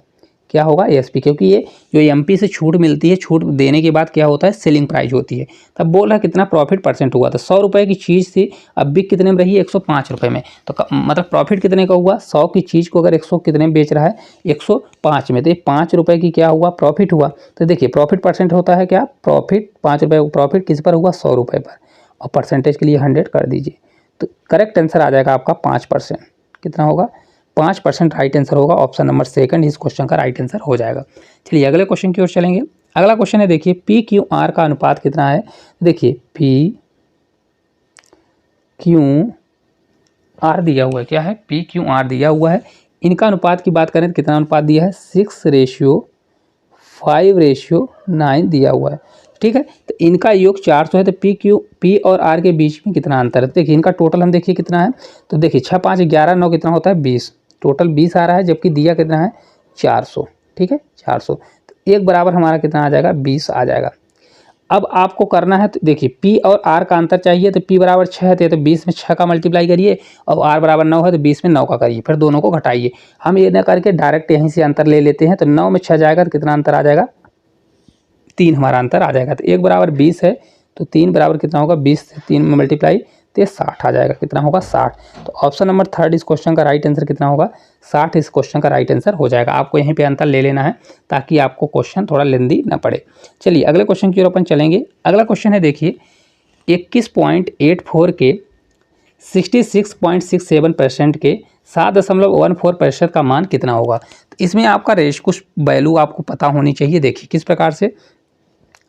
क्या होगा SP, क्योंकि ये जो MP से छूट मिलती है, छूट देने के बाद क्या होता है सेलिंग प्राइस होती है। तब बोल रहा है कितना प्रॉफिट परसेंट हुआ, तो 100 रुपये की चीज़ थी अब बिक कितने में रही 105 रुपये में, तो मतलब प्रॉफिट कितने का हुआ, 100 की चीज़ को अगर 100 कितने में बेच रहा है 105 में, तो ये 5 रुपये की क्या हुआ प्रॉफिट हुआ। तो देखिए प्रॉफिट परसेंट होता है क्या, प्रॉफिट 5 रुपये, प्रॉफिट किस पर हुआ 100 रुपये पर, और परसेंटेज के लिए 100 कर दीजिए, तो करेक्ट आंसर आ जाएगा आपका 5%। कितना होगा 5% राइट आंसर होगा। ऑप्शन नंबर 2 इस क्वेश्चन का राइट आंसर हो जाएगा। चलिए अगले क्वेश्चन की ओर चलेंगे। अगला क्वेश्चन है, देखिए PQR का अनुपात कितना है। देखिए PQR दिया हुआ है, क्या है PQR दिया हुआ है। इनका अनुपात की बात करें तो कितना अनुपात दिया है 6:5:9 दिया हुआ है। ठीक है, तो इनका योग 400 है, तो P और R के बीच में कितना अंतर है। देखिए इनका टोटल हम देखिए कितना है, तो देखिए 6 5 11 9 कितना होता है 20, टोटल 20 आ रहा है, जबकि दिया कितना है 400। ठीक है 400, तो एक बराबर हमारा कितना आ जाएगा 20 आ जाएगा। अब आपको करना है, तो देखिए P और R का अंतर चाहिए, तो P बराबर 6 है तो 20 में 6 का मल्टीप्लाई करिए, और R बराबर 9 है तो 20 में 9 का करिए, फिर दोनों को घटाइए। हम ये ना करके डायरेक्ट यहीं से अंतर ले लेते हैं, तो 9 में 6 जाएगा तो कितना अंतर आ जाएगा 3 हमारा अंतर आ जाएगा। तो 1 बराबर 20 है तो 3 बराबर कितना होगा 20 से 3 में मल्टीप्लाई तो ये 60 आ जाएगा। कितना होगा? 60। तो ऑप्शन नंबर 3 इस क्वेश्चन का राइट आंसर कितना होगा? 60 इस क्वेश्चन का राइट आंसर हो जाएगा। आपको यहीं पे आंसर ले लेना है ताकि आपको क्वेश्चन थोड़ा लेंदी ना पड़े। चलिए अगले क्वेश्चन की ओर अपन चलेंगे। अगला क्वेश्चन है, देखिए 21.84 के 66.67% के 7.14% का मान कितना होगा? तो इसमें आपका रेश कुछ वैल्यू आपको पता होनी चाहिए। देखिए किस प्रकार से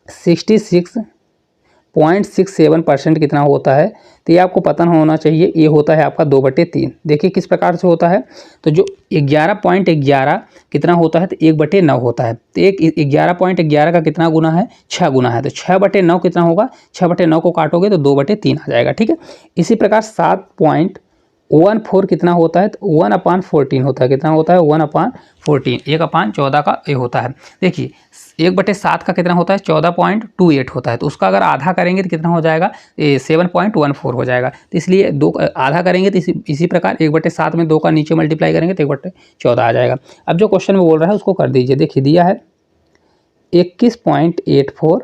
66.67% कितना होता है, तो ये आपको पता होना चाहिए। ये होता है आपका 2/3। देखिए किस प्रकार से होता है, तो जो 11.11 कितना होता है, तो 1/9 होता है। तो एक 11.11 का कितना गुना है? 6 गुना है। तो 6/9 कितना होगा? 6/9 को काटोगे तो 2/3 आ जाएगा। ठीक है। इसी प्रकार 7.14 कितना होता है, तो 1/14 होता है। कितना होता है? 1/14, 1/14 का ये होता है। देखिए 1/7 का कितना होता है? 14.28 होता है। तो उसका अगर आधा करेंगे तो कितना हो जाएगा? 7.14 हो जाएगा। तो इसलिए 2 आधा करेंगे तो इसी प्रकार 1/7 में 2 का नीचे मल्टीप्लाई करेंगे तो 1/14 आ जाएगा। अब जो क्वेश्चन में बोल रहा है उसको कर दीजिए। देखिए दिया है 21.84,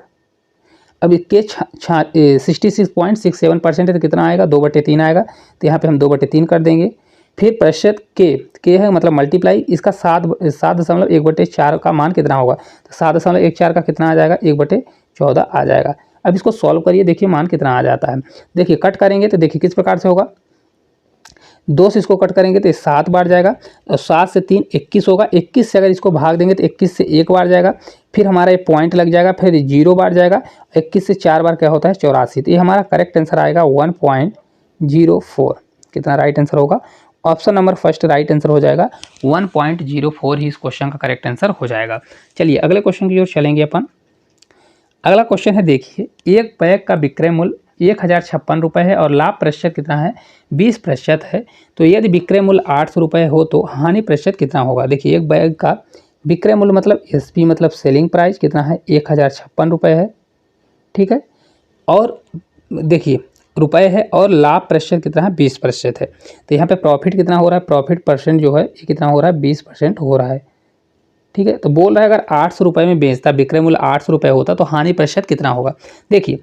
अब इसके 66.67% है तो कितना आएगा? 2/3 आएगा। तो यहाँ पे हम 2/3 कर देंगे। फिर प्रतिशत के है मतलब मल्टीप्लाई इसका 7.1/4 का मान कितना होगा? तो 7.14 का कितना आ जाएगा? 1/14 आ जाएगा। अब इसको सॉल्व करिए, देखिए मान कितना आ जाता है। देखिए कट करेंगे तो देखिए किस प्रकार से होगा। 2 से इसको कट करेंगे तो 7 बार जाएगा, और 7 से 3 21 होगा। 21 से अगर इसको भाग देंगे तो 21 से 1 बार जाएगा। फिर हमारा ये पॉइंट लग जाएगा, फिर 0 बार जाएगा। 21 से 4 बार क्या होता है? 84। तो ये हमारा करेक्ट आंसर आएगा 1.04। कितना राइट आंसर होगा? Option number first right answer हो जाएगा 1.04 ही इस क्वेश्चन का करेक्ट आंसर हो जाएगा। चलिए अगले क्वेश्चन की ओर चलेंगे अपन। अगला क्वेश्चन है, देखिए एक बैग का विक्रय मूल्य 1056 रुपये है और लाभ प्रतिशत कितना है? 20% है। तो यदि विक्रय मूल्य 800 रुपये हो तो हानि प्रतिशत कितना होगा? देखिए एक बैग का विक्रय मूल्य मतलब एसपी मतलब सेलिंग प्राइस कितना है? 1056 रुपये है। ठीक है। और देखिए रुपए है और लाभ प्रतिशत कितना है? 20% है। तो यहाँ पे प्रॉफिट कितना हो रहा है? प्रॉफिट परसेंट जो है ये कितना हो रहा है? 20% हो रहा है। ठीक है। तो बोल रहा है अगर 800 रुपये में बेचता, विक्रय मूल्य 800 रुपये होता तो हानि प्रतिशत कितना होगा? देखिए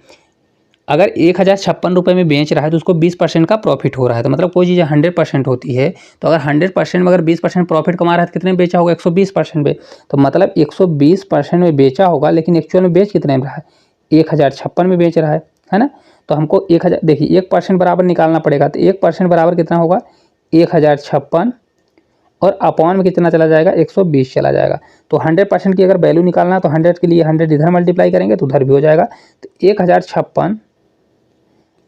अगर 1056 रुपये में बेच रहा है तो उसको 20% का प्रॉफिट हो रहा है। तो मतलब कोई चीज़ 100% होती है, तो अगर 100% में अगर 20% प्रॉफिट कमा रहा है तो कितने में बेचा होगा? 120% में। तो मतलब 120% में बेचा होगा, लेकिन एक्चुअल में बेच कितने में रहा है? 1056 में बेच रहा है ना। तो हमको 1000 देखिए 1% बराबर निकालना पड़ेगा। तो 1% बराबर कितना होगा? 1056 और अपॉन में कितना चला जाएगा? 120 चला जाएगा। तो 100% की अगर वैल्यू निकालना है तो 100 के लिए 100 इधर मल्टीप्लाई करेंगे तो उधर भी हो जाएगा। तो 1056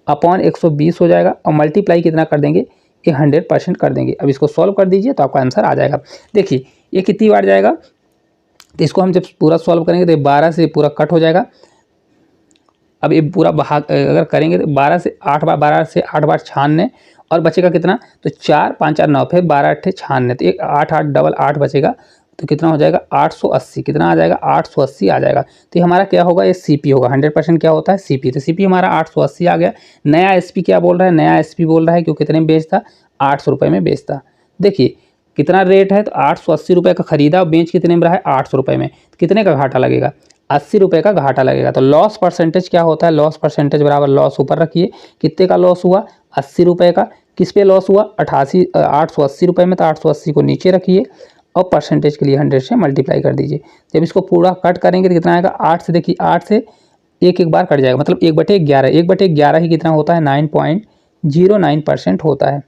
अपॉन 120 हो जाएगा, और मल्टीप्लाई कितना कर देंगे? ये 100% कर देंगे। अब इसको सॉल्व कर दीजिए तो आपका आंसर आ जाएगा। देखिए ये कितनी बार जाएगा, तो इसको हम जब पूरा सॉल्व करेंगे तो 12 से पूरा कट हो जाएगा। अब ये पूरा भाग अगर करेंगे तो 12 से 8 बार, 12 से 8 बार 96 और बचेगा कितना? तो 4 5 4 9 फिर 12 8 96, तो एक 8 8 डबल 8 बचेगा। तो कितना हो जाएगा? 880। कितना आ जाएगा? 880 आ जाएगा। तो ये हमारा क्या होगा? ये सीपी होगा। 100% क्या होता है? सीपी। तो सीपी हमारा 880 आ गया। नया एसपी क्या बोल रहा है? नया एसपी बोल रहा है कि वो कितने में बेचता? 800 रुपये में बेचता। देखिए कितना रेट है, तो 880 रुपये का खरीदा और बेच कितने में रहा है? 800 रुपये में। कितने का घाटा लगेगा? 80 रुपये का घाटा लगेगा। तो लॉस परसेंटेज क्या होता है? लॉस परसेंटेज बराबर लॉस ऊपर रखिए। कितने का लॉस हुआ? 80 रुपये का। किस पे लॉस हुआ? 880 रुपये में। तो 880 को नीचे रखिए और परसेंटेज के लिए 100 से मल्टीप्लाई कर दीजिए। जब इसको पूरा कट करेंगे तो कितना आएगा? 8 से देखिए 8 से एक बार कट जाएगा, मतलब 1/11। 1/11 ही कितना होता है? 9.09% होता है।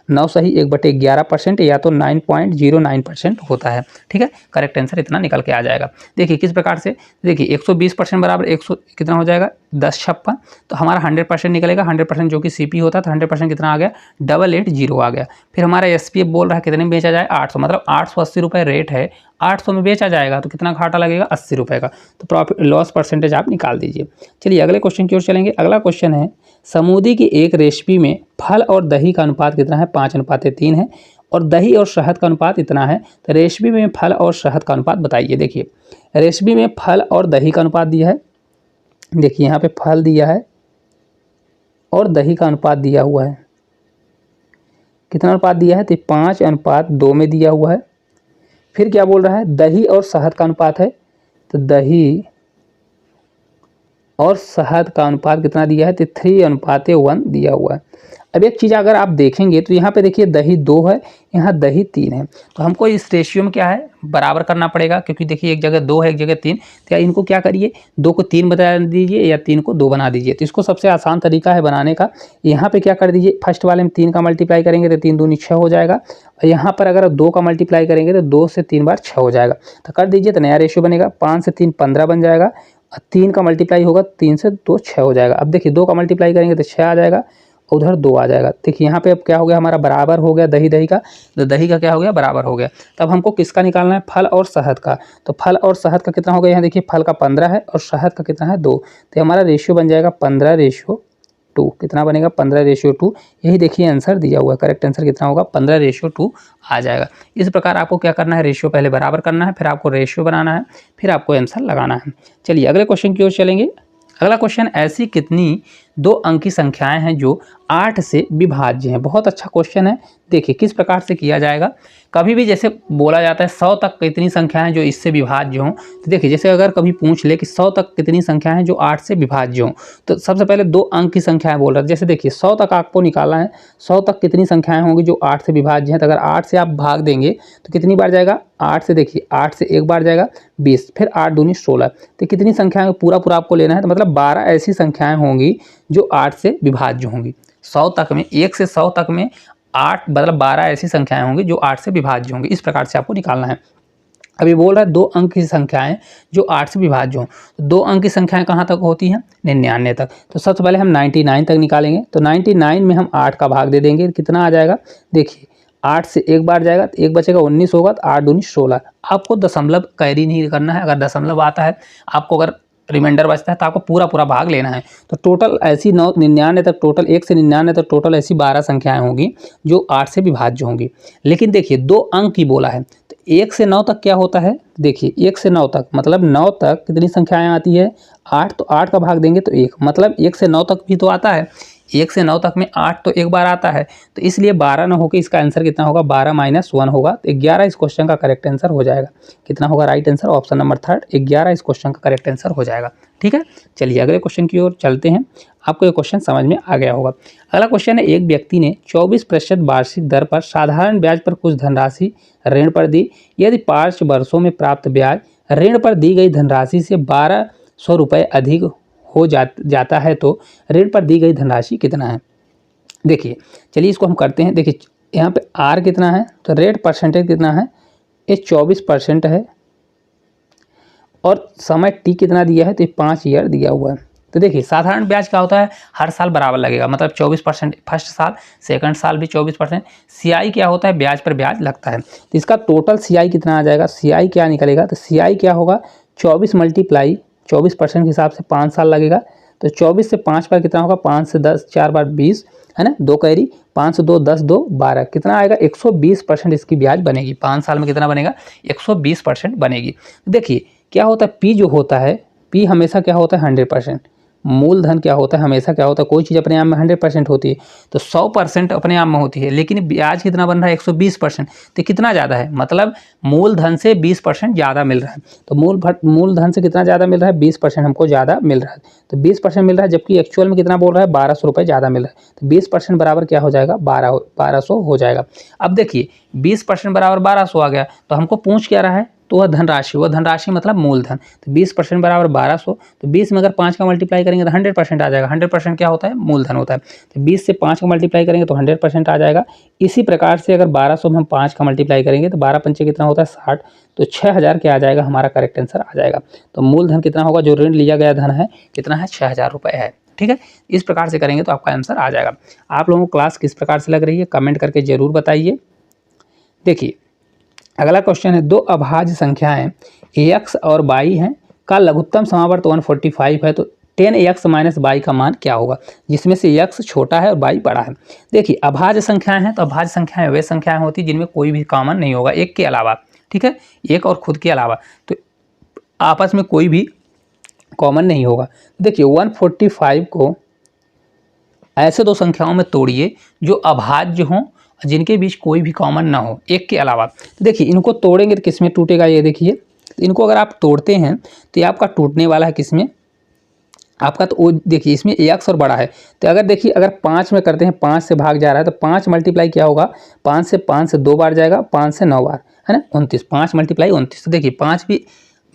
9 सही 1/11% या तो 9.09% होता है। ठीक है। करेक्ट आंसर इतना निकल के आ जाएगा। देखिए किस प्रकार से, देखिए 120% बराबर 100 कितना हो जाएगा? 1056। तो हमारा 100% निकलेगा। 100% जो कि सीपी होता है, तो 100% कितना आ गया? 880 आ गया। फिर हमारा एसपीएफ बोल रहा है कितने में बेचा जाए? 800, मतलब 880 रुपये रेट है, 800 में बेचा जाएगा तो कितना घाटा लगेगा? 80 रुपये का। तो प्रॉफिट लॉस परसेंटेज आप निकाल दीजिए। चलिए अगले क्वेश्चन की ओर चलेंगे। अगला क्वेश्चन है, समूदी की एक रेसिपी में फल और दही का अनुपात कितना है? 5:3 है, और दही और शहद का अनुपात इतना है। तो रेसिपी में फल और शहद का अनुपात बताइए। देखिए रेसिपी में फल और दही का अनुपात दिया है। देखिए यहाँ पे फल दिया है और दही का अनुपात दिया हुआ है। कितना अनुपात दिया है? तो 5:2 में दिया हुआ है। फिर क्या बोल रहा है? दही और शहद का अनुपात है। तो दही और शहद का अनुपात कितना दिया है, तो 3:1 दिया हुआ है। अब एक चीज़ अगर आप देखेंगे तो यहाँ पे देखिए दही 2 है, यहाँ दही 3 है, तो हमको इस रेशियो में क्या है, बराबर करना पड़ेगा, क्योंकि देखिए एक जगह 2 है एक जगह 3, तो इनको क्या करिए, 2 को 3 बना दीजिए या 3 को 2 बना दीजिए। तो इसको सबसे आसान तरीका है बनाने का, यहाँ पे क्या कर दीजिए, फर्स्ट वाले में 3 का मल्टीप्लाई करेंगे तो 3 दूनी 6 हो जाएगा, और यहाँ पर अगर 2 का मल्टीप्लाई करेंगे तो 2 से 3 बार 6 हो जाएगा, तो कर दीजिए तो नया रेशियो बनेगा, 5 से 3 15 बन जाएगा, 3 का मल्टीप्लाई होगा 3 से 2 6 हो जाएगा। अब देखिए 2 का मल्टीप्लाई करेंगे तो 6 आ जाएगा, उधर 2 आ जाएगा। देखिए यहाँ पे अब क्या हो गया, हमारा बराबर हो गया दही दही का, तो दही का क्या हो गया, बराबर हो गया। तब हमको किसका निकालना है, फल और शहद का। तो फल और शहद का कितना हो गया, यहाँ देखिए फल का 15 है और शहद का कितना है 2, तो हमारा रेशियो बन जाएगा 15:2। कितना बनेगा, 15:2। यही देखिए आंसर दिया हुआ है, करेक्ट आंसर कितना होगा, 15:2 आ जाएगा। इस प्रकार आपको क्या करना है, रेशियो पहले बराबर करना है, फिर आपको रेशियो बनाना है, फिर आपको आंसर लगाना है। चलिए अगले क्वेश्चन की ओर चलेंगे। अगला क्वेश्चन, ऐसी कितनी 2 अंक की संख्याएं हैं जो 8 से विभाज्य हैं। बहुत अच्छा क्वेश्चन है। देखिए किस प्रकार से किया जाएगा, कभी भी जैसे बोला जाता है 100 तक कितनी संख्याएं जो इससे विभाज्य हों, तो देखिए जैसे अगर कभी पूछ ले कि 100 तक कितनी संख्याएं हैं जो 8 से विभाज्य हों, तो सबसे पहले 2 अंक की संख्याएं बोल रहे हैं। जैसे देखिए 100 तक आपको निकालना है, 100 तक कितनी संख्याएं होंगी जो 8 से विभाज्य हैं, तो अगर 8 से आप भाग देंगे तो कितनी बार जाएगा, 8 से, देखिए 8 से एक बार जाएगा 20, फिर 8 दूनी 16, तो कितनी संख्याएं पूरा आपको लेना है, तो मतलब 12 ऐसी संख्याएं होंगी जो 8 से विभाज्य होंगी। 100 तक में, 1 से 100 तक में 8 मतलब 12 ऐसी संख्याएं होंगी जो 8 से विभाज्य होंगी। इस प्रकार से आपको निकालना है। अभी बोल रहा है 2 अंक की संख्याएं जो 8 से विभाज्य हों, तो 2 अंक की संख्याएं कहाँ तक होती हैं, 99 तक। तो सबसे पहले हम 99 तक निकालेंगे, तो 99 में हम 8 का भाग दे देंगे, कितना आ जाएगा, देखिए 8 से एक बार जाएगा तो एक बचेगा, 19 होगा, तो 8 दूनी 16। आपको दशमलव कैरी नहीं करना है, अगर दशमलव आता है आपको, अगर रिमाइंडर बचता है तो आपको पूरा भाग लेना है। तो टोटल ऐसी 99 तक, टोटल 1 से 99 तक टोटल ऐसी 12 संख्याएं होंगी जो 8 से विभाज्य होंगी। लेकिन देखिए 2 अंक की बोला है, तो 1 से 9 तक क्या होता है, देखिए 1 से 9 तक मतलब 9 तक कितनी संख्याएं आती है, 8, तो 8 का भाग देंगे तो 1, मतलब 1 से 9 तक भी तो आता है, 1 से 9 तक में 8 तो एक बार आता है, तो इसलिए 12 न होकर इसका आंसर कितना होगा, 12 - 1 होगा, तो 11 इस क्वेश्चन का करेक्ट आंसर हो जाएगा। कितना होगा, राइट आंसर ऑप्शन नंबर 3, 11 इस क्वेश्चन का करेक्ट आंसर हो जाएगा। ठीक है, चलिए अगले क्वेश्चन की ओर चलते हैं। आपको ये क्वेश्चन समझ में आ गया होगा। अगला क्वेश्चन है, एक व्यक्ति ने 24% वार्षिक दर पर साधारण ब्याज पर कुछ धनराशि ऋण पर दी। यदि 5 वर्षों में प्राप्त ब्याज ऋण पर दी गई धनराशि से 1200 रुपये अधिक हो जाता है तो ऋण पर दी गई धनराशि कितना है। देखिए चलिए इसको हम करते हैं। देखिए यहाँ पे आर कितना है, तो रेट परसेंटेज कितना है, ये 24% है, और समय टी कितना दिया है, तो ये 5 ईयर दिया हुआ है। तो देखिए साधारण ब्याज क्या होता है, हर साल बराबर लगेगा, मतलब 24% फर्स्ट साल, सेकंड साल भी 24%। सीआई क्या होता है, ब्याज पर ब्याज लगता है। तो इसका टोटल सीआई कितना आ जाएगा, सीआई क्या निकलेगा, तो सीआई क्या होगा, 24 मल्टीप्लाई 24% के हिसाब से 5 साल लगेगा, तो 24 से 5 बार कितना होगा, 5 से 10, 4 बार 20 है ना, 2 कैरी, 5 से 2 10, 2 12, कितना आएगा, 120% इसकी ब्याज बनेगी। 5 साल में कितना बनेगा, 120% बनेगी। देखिए क्या होता है, पी जो होता है, पी हमेशा क्या होता है, 100%। मूलधन क्या होता है, हमेशा क्या होता है, कोई चीज़ अपने आप में 100% होती है, तो 100% अपने आप में होती है, लेकिन ब्याज कितना बन रहा है, 120%। तो कितना ज़्यादा है, मतलब मूलधन से 20% ज़्यादा मिल रहा है। तो मूलधन से कितना ज़्यादा मिल रहा है, 20% हमको ज़्यादा मिल रहा है। तो 20% मिल रहा है, जबकि एक्चुअल में कितना बोल रहा है, 1200 रुपये ज़्यादा मिल रहा है। तो 20% बराबर क्या हो जाएगा, 1200 हो जाएगा। अब देखिए 20% बराबर 1200 आ गया, तो हमको पूछ क्या रहा है, तो वह धनराशि मतलब मूलधन। तो 20% बराबर 1200, तो 20 में अगर 5 का मल्टीप्लाई करेंगे तो 100% आ जाएगा। 100% क्या होता है, मूलधन होता है। तो 20 से 5 का मल्टीप्लाई करेंगे तो 100% आ जाएगा। इसी प्रकार से अगर 1200 में हम 5 का मल्टीप्लाई करेंगे तो 12 पंचे कितना होता है, 60, तो 6000 क्या आ जाएगा, हमारा करेक्ट आंसर आ जाएगा। तो मूलधन कितना होगा, जो ऋण लिया गया धन है कितना है, 6000 रुपये है। ठीक है, इस प्रकार से करेंगे तो आपका आंसर आ जाएगा। आप लोगों को क्लास किस प्रकार से लग रही है, कमेंट करके जरूर बताइए। देखिए अगला क्वेश्चन है, 2 अभाज्य संख्याएं x और y हैं का लघुत्तम समावर्त 145 है, तो 10x - y का मान क्या होगा, जिसमें से x छोटा है और y बड़ा है। देखिए अभाज्य संख्याएं हैं, तो अभाज्य संख्याएं वे संख्याएं होती हैं जिनमें कोई भी कॉमन नहीं होगा एक के अलावा। ठीक है, एक और खुद के अलावा, तो आपस में कोई भी कॉमन नहीं होगा। देखिए 145 को ऐसे 2 संख्याओं में तोड़िए जो अभाज्य हों, जिनके बीच कोई भी कॉमन ना हो एक के अलावा। तो देखिए इनको तोड़ेंगे तो किस में टूटेगा, ये देखिए, तो इनको अगर आप तोड़ते हैं तो ये आपका टूटने वाला है किस में, आपका तो वो देखिए इसमें एक्स और बड़ा है, तो अगर देखिए अगर 5 में करते हैं, 5 से भाग जा रहा है तो 5 मल्टीप्लाई क्या होगा, 5 से 2 बार जाएगा, 5 से 9 बार, है ना 29, 5 मल्टीप्लाई 29। तो देखिए 5 भी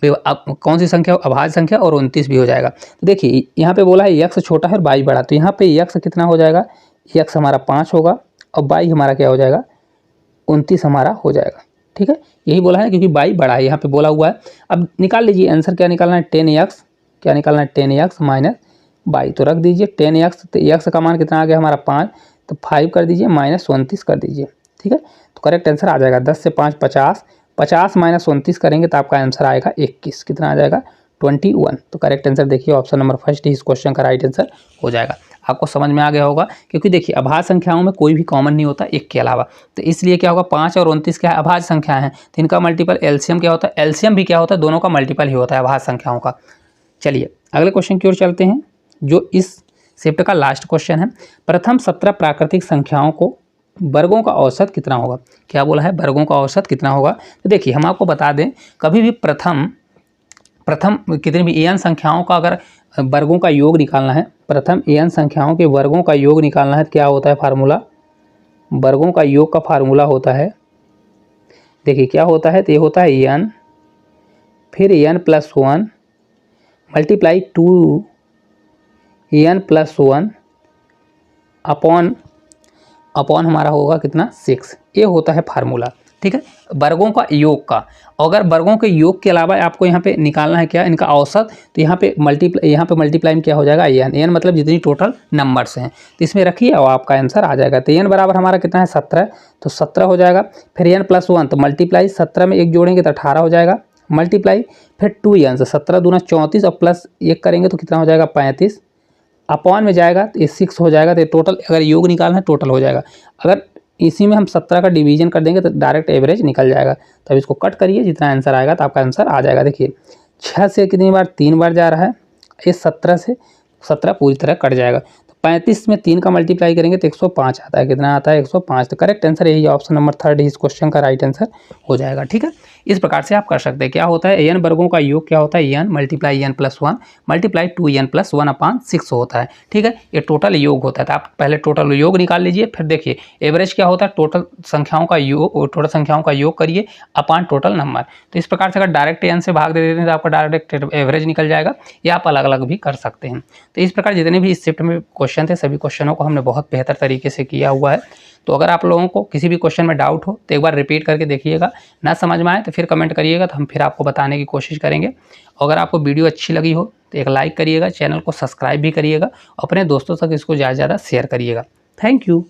अब कौन सी संख्या, अभाज्य संख्या, और 29 भी हो जाएगा। तो देखिए यहाँ पे बोला है एक्स छोटा है और वाई बड़ा, तो यहाँ पे एक्स कितना हो जाएगा, एक्स हमारा 5 होगा और वाई हमारा क्या हो जाएगा, 29 हमारा हो जाएगा। ठीक है, यही बोला है क्योंकि वाई बड़ा है यहाँ पे बोला हुआ है। अब निकाल लीजिए आंसर, क्या निकालना है, 10x, क्या निकालना है 10x माइनस वाई, तो रख दीजिए 10x, तो x का मान कितना आ गया हमारा 5, तो 5 कर दीजिए माइनस 29 कर दीजिए। ठीक है, तो करेक्ट आंसर आ जाएगा 10 से 5 50, 50 माइनस 29 करेंगे तो आपका आंसर आएगा 21, कितना आ जाएगा 21। तो करेक्ट आंसर देखिए ऑप्शन नंबर फर्स्ट इस क्वेश्चन का राइट आंसर हो जाएगा। आपको समझ में आ गया होगा, क्योंकि देखिए अभाज्य संख्याओं में कोई भी कॉमन नहीं होता एक के अलावा, तो इसलिए क्या होगा 5 और 29 क्या है, अभाज्य संख्या है, तो इनका मल्टीपल एलसीएम क्या होता है, एलसीएम भी क्या होता है, दोनों का मल्टीपल ही होता है अभाज्य संख्याओं का। चलिए अगले क्वेश्चन की ओर चलते हैं, जो इस शिफ्ट का लास्ट क्वेश्चन है। प्रथम 17 प्राकृतिक संख्याओं को वर्गों का औसत कितना होगा, क्या बोला है, वर्गों का औसत कितना होगा। तो देखिए हम आपको बता दें, कभी भी प्रथम कितनी भी एन संख्याओं का अगर वर्गों का योग निकालना है, प्रथम एन संख्याओं के वर्गों का योग निकालना है, क्या होता है फार्मूला, वर्गों का योग का फार्मूला होता है, देखिए क्या होता है, तो ये होता है एन, फिर n plus 1 multiply 2 n plus 1 upon हमारा होगा कितना 6, ये होता है फार्मूला। ठीक है, वर्गों का योग का, अगर वर्गों के योग के अलावा आपको यहाँ पे निकालना है क्या, इनका औसत, तो यहाँ पे मल्टीप्लाई में क्या हो जाएगा एन मतलब जितनी टोटल नंबर्स हैं, तो इसमें रखिए और आपका आंसर आ जाएगा। तो एन बराबर हमारा कितना है 17, तो 17 हो जाएगा, फिर एन प्लस 1, तो मल्टीप्लाई 17 में 1 जोड़ेंगे तो 18 हो जाएगा, मल्टीप्लाई फिर 2 एन से 17 दूना 34 और प्लस 1 करेंगे तो कितना हो जाएगा 35, अपॉन में जाएगा तो ये 6 हो जाएगा। तो टोटल अगर योग निकालना है टोटल हो जाएगा, अगर इसी में हम 17 का डिवीजन कर देंगे तो डायरेक्ट एवरेज निकल जाएगा। तो अब इसको कट करिए, जितना आंसर आएगा तो आपका आंसर आ जाएगा। देखिए 6 से कितनी बार 3 बार जा रहा है, ये 17 से 17 पूरी तरह कट जाएगा, तो 35 में 3 का मल्टीप्लाई करेंगे तो 105 आता है, कितना आता है 105। तो करेक्ट आंसर यही ऑप्शन नंबर थर्ड इस क्वेश्चन का राइट आंसर हो जाएगा। ठीक है, इस प्रकार से आप कर सकते हैं। क्या होता है एन वर्गों का योग क्या होता है, n multiply n plus 1 multiply 2 n plus 1 upon 6 होता है। ठीक है, ये टोटल योग होता है, तो आप पहले टोटल योग निकाल लीजिए, फिर देखिए एवरेज क्या होता है, टोटल संख्याओं का योग करिए अपॉन टोटल नंबर। तो इस प्रकार से अगर डायरेक्ट एन से भाग दे देते हैं तो आपका डायरेक्ट एवरेज निकल जाएगा, या आप अलग अलग भी कर सकते हैं। तो इस प्रकार जितने भी इस शिफ्ट में क्वेश्चन थे, सभी क्वेश्चनों को हमने बहुत बेहतर तरीके से किया हुआ है। तो अगर आप लोगों को किसी भी क्वेश्चन में डाउट हो तो एक बार रिपीट करके देखिएगा, ना समझ में आए तो फिर कमेंट करिएगा, तो हम फिर आपको बताने की कोशिश करेंगे। अगर आपको वीडियो अच्छी लगी हो तो एक लाइक करिएगा, चैनल को सब्सक्राइब भी करिएगा, अपने दोस्तों तक इसको ज़्यादा से ज़्यादा शेयर करिएगा। Thank you.